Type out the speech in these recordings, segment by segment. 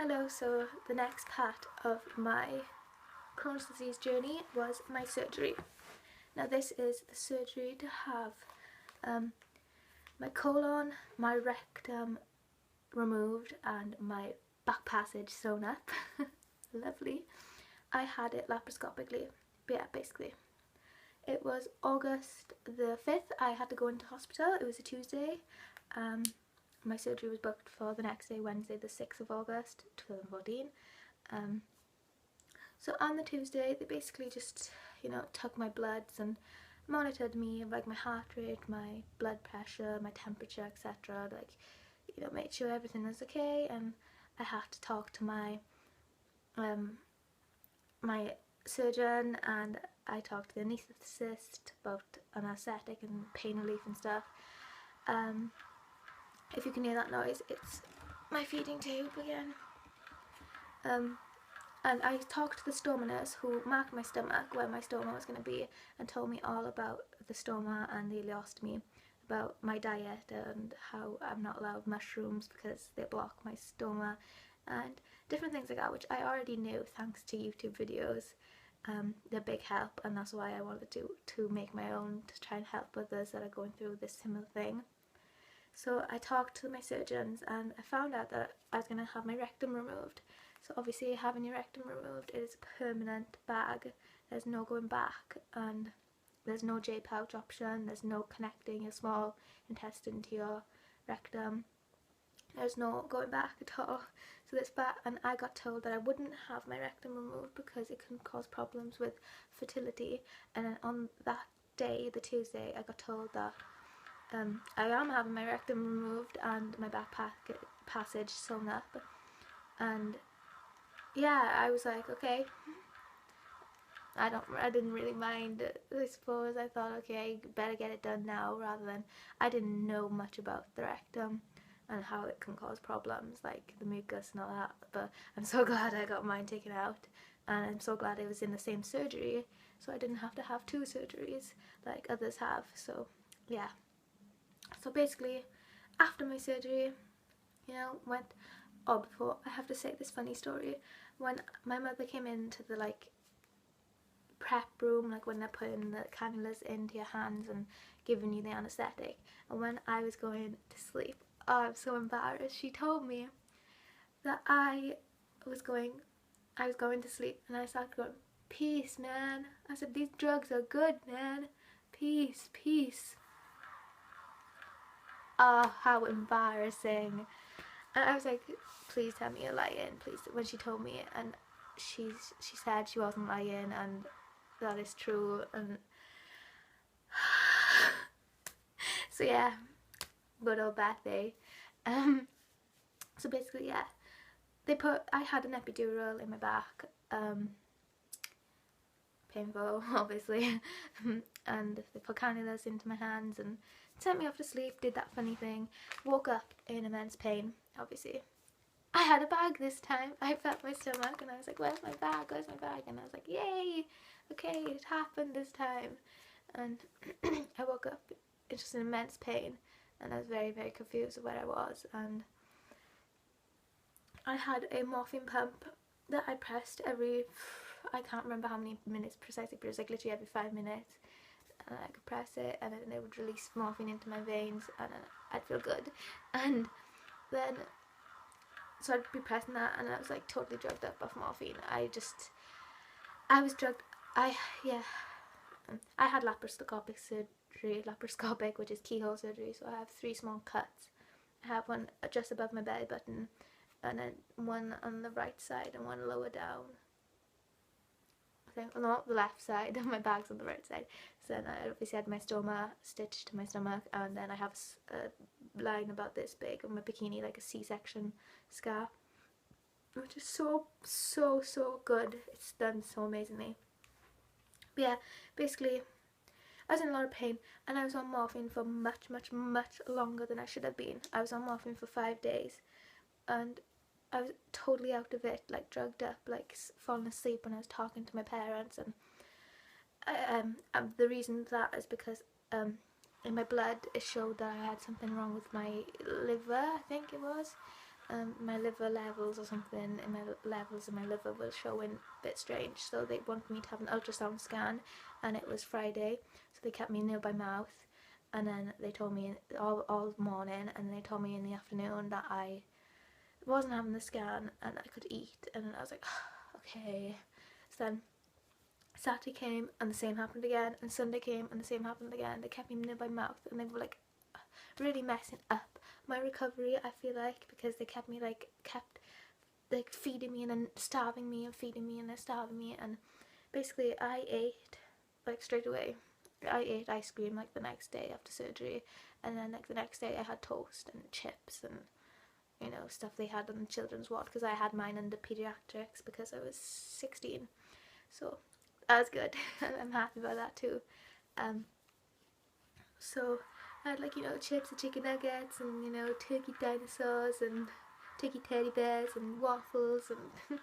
Hello, so the next part of my Crohn's disease journey was my surgery. Now this is the surgery to have my colon, my rectum removed and my back passage sewn up. Lovely. I had it laparoscopically, yeah, basically. It was August the 5th, I had to go into hospital. It was a Tuesday. My surgery was booked for the next day, Wednesday the 6th of August 2014. So on the Tuesday they basically just, took my bloods and monitored me, like my heart rate, my blood pressure, my temperature, etc. Like, made sure everything was okay, and I had to talk to my my surgeon, and I talked to the anaesthetist about anaesthetic and pain relief and stuff. If you can hear that noise, it's my feeding tube again. And I talked to the stoma nurse who marked my stomach where my stoma was going to be and told me all about the stoma and the ileostomy, about my diet and how I'm not allowed mushrooms because they block my stoma and different things like that, which I already knew thanks to YouTube videos. They're a big help, and that's why I wanted to make my own, to try and help others that are going through this similar thing. So I talked to my surgeons and I found out that I was going to have my rectum removed. So obviously having your rectum removed is a permanent bag. There's no going back, and there's no J-pouch option. There's no connecting your small intestine to your rectum. There's no going back at all. So this bad, and I got told that I wouldn't have my rectum removed because it can cause problems with fertility. And then on that day, the Tuesday, I got told that I am having my rectum removed and my back passage sewn up. And yeah, I was like, okay, I didn't really mind, I suppose. I thought, okay, I better get it done now, rather than, I didn't know much about the rectum and how it can cause problems, like the mucus and all that, but I'm so glad I got mine taken out, and I'm so glad it was in the same surgery, so I didn't have to have two surgeries like others have. So yeah, so basically after my surgery, before, I have to say this funny story. When my mother came into the prep room, like when they're putting the cannulas into your hands and giving you the anaesthetic, and when I was going to sleep, oh, I'm so embarrassed, she told me that I was going to sleep, and I started going, peace, man. I said, these drugs are good, man. Peace, peace. Oh, how embarrassing. And I was like, please tell me you're lying, please. When she told me, and she said she wasn't lying, and that is true. And so yeah, good old birthday. So basically, yeah, I had an epidural in my back, painful obviously, and they put cannulas into my hands and sent me off to sleep, did that funny thing, woke up in immense pain, obviously. I had a bag this time. I felt my stomach and I was like, where's my bag, where's my bag? And I was like, yay, okay, it happened this time. And I woke up in just an immense pain, and I was very, very confused of where I was. And I had a morphine pump that I pressed every, I can't remember how many minutes precisely, but it was like literally every 5 minutes. And I could press it, and then it would release morphine into my veins, and I'd feel good. And then, so I'd be pressing that, and I was like totally drugged up off morphine. I was drugged. I had laparoscopic surgery, which is keyhole surgery, so I have 3 small cuts. I have one just above my belly button, and then one on the right side and one lower down. I think, not the left side, my bag's on the right side. So then I obviously had my stoma stitched to my stomach, and then I have a line about this big on my bikini, like a C-section scar, which is so, so, so good. It's done so amazingly. But yeah, basically, I was in a lot of pain, and I was on morphine for much, much, much longer than I should have been. I was on morphine for 5 days, and I was totally out of it, like drugged up, like falling asleep when I was talking to my parents. And the reason for that is because in my blood it showed that I had something wrong with my liver, I think it was, my liver levels or something in my levels in my liver was showing a bit strange, so they wanted me to have an ultrasound scan, and it was Friday, so they kept me near by mouth, and then they told me all morning, and they told me in the afternoon that I wasn't having the scan and I could eat, and I was like, okay. So then Saturday came and the same happened again, and Sunday came and the same happened again. They kept me near by mouth, and they were like really messing up my recovery, I feel like, because they kept feeding me and then starving me and feeding me and then starving me, and basically I ate like straight away. I ate ice cream like the next day after surgery, and then like the next day I had toast and chips and, you know, stuff they had on the children's ward, because I had mine under pediatrics because I was 16, so that was good. I'm happy about that too. So I had, like, you know, chips and chicken nuggets and, you know, turkey dinosaurs and turkey teddy bears and waffles and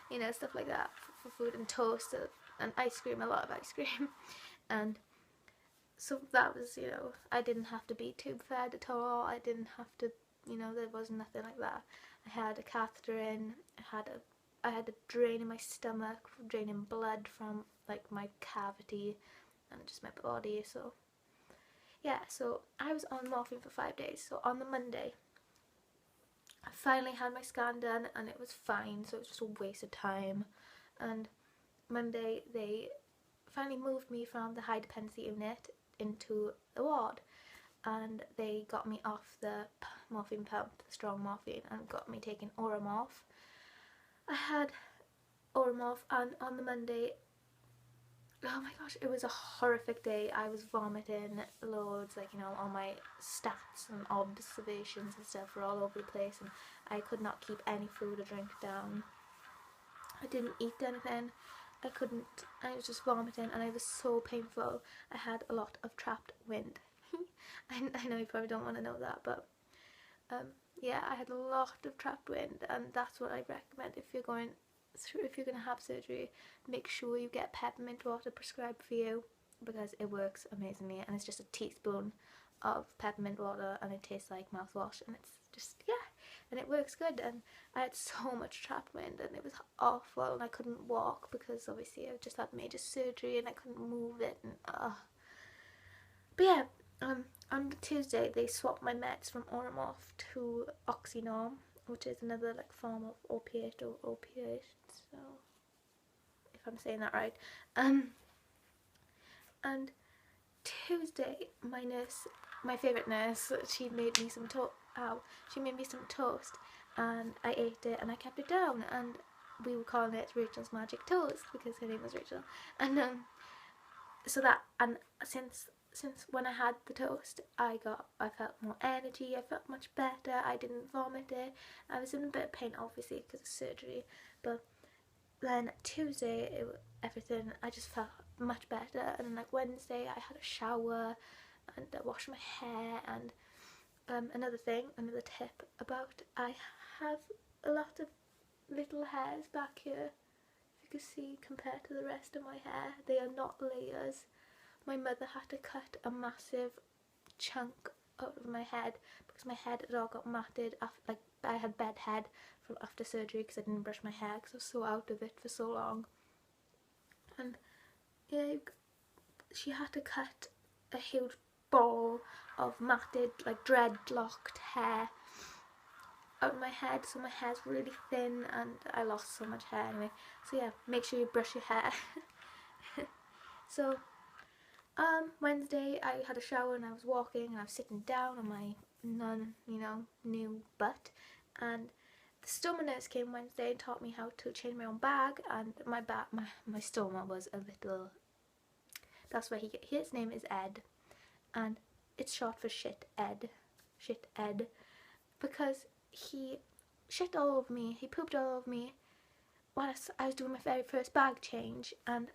you know, stuff like that for food, and toast and ice cream, a lot of ice cream. And so that was, you know, I didn't have to be tube fed at all. I didn't have to, you know, there was nothing like that. I had a catheter in, I had a drain in my stomach, draining blood from like my cavity and just my body. So yeah, so I was on morphine for 5 days. So on the Monday, I finally had my scan done and it was fine, so it was just a waste of time. And Monday, they finally moved me from the high dependency unit into the ward, and they got me off the morphine pump, the strong morphine, and got me taking Oromorph. I had Oromorph, and on the Monday, oh my gosh, it was a horrific day. I was vomiting loads, like, you know, all my stats and observations and stuff were all over the place, and I could not keep any food or drink down. I didn't eat anything. I was just vomiting, and it was so painful. I had a lot of trapped wind. I know you probably don't want to know that, but yeah, I had a lot of trapped wind, and that's what I recommend if you're going to have surgery. Make sure you get peppermint water prescribed for you, because it works amazingly, and it's just a teaspoon of peppermint water and it tastes like mouthwash, and it's just, yeah, and it works good. And I had so much trapped wind and it was awful, and I couldn't walk because obviously I just had major surgery and I couldn't move it, and but yeah, on Tuesday they swapped my meds from Oromorph to Oxynorm, which is another like form of opiate or opiate, so if I'm saying that right. And Tuesday, my favourite nurse, she made me some toast, and I ate it and I kept it down, and we were calling it Rachel's Magic Toast because her name was Rachel. And so that, and since when I had the toast, I felt more energy, I felt much better, I didn't vomit it. I was in a bit of pain obviously because of surgery, but then Tuesday, I just felt much better. And then like Wednesday, I had a shower and I washed my hair. And another tip about, I have a lot of little hairs back here. If you can see, compared to the rest of my hair, they are not layers. My mother had to cut a massive chunk out of my head because my head had all got matted after, like, I had bed head from after surgery because I didn't brush my hair because I was so out of it for so long. And yeah, she had to cut a huge ball of matted, like, dreadlocked hair out of my head, so my hair's really thin and I lost so much hair anyway. So yeah, make sure you brush your hair. So Wednesday I had a shower and I was walking and I was sitting down on my new butt, and the stoma nurse came Wednesday and taught me how to change my own bag. And my stoma was a little, that's where his name is Ed, and it's short for shit Ed, because he shit all over me, he pooped all over me whilst I was doing my very first bag change, and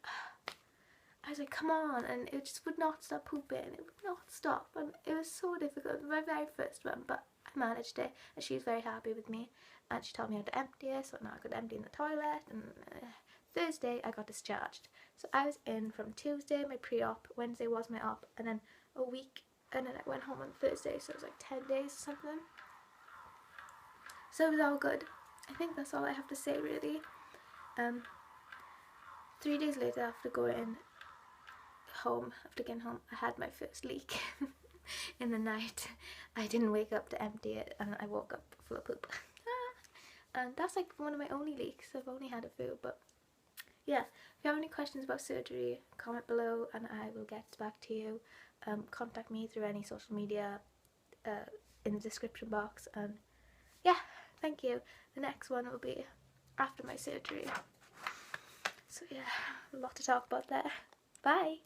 I was like, come on, and it just would not stop pooping, it would not stop, and it was so difficult, my very first one, but I managed it, and she was very happy with me, and she taught me how to empty it, so now I could empty in the toilet. And Thursday I got discharged, so I was in from Tuesday, my pre-op, Wednesday was my op, and then a week, and then I went home on Thursday, so it was like 10 days or something. So it was all good. I think that's all I have to say really. 3 days later, after getting home, I had my first leak in the night. I didn't wake up to empty it, and I woke up full of poop. And that's like one of my only leaks. I've only had a few, but yeah. If you have any questions about surgery, comment below and I will get back to you. Contact me through any social media in the description box, and yeah, thank you. The next one will be after my surgery. So yeah, a lot to talk about there. Bye!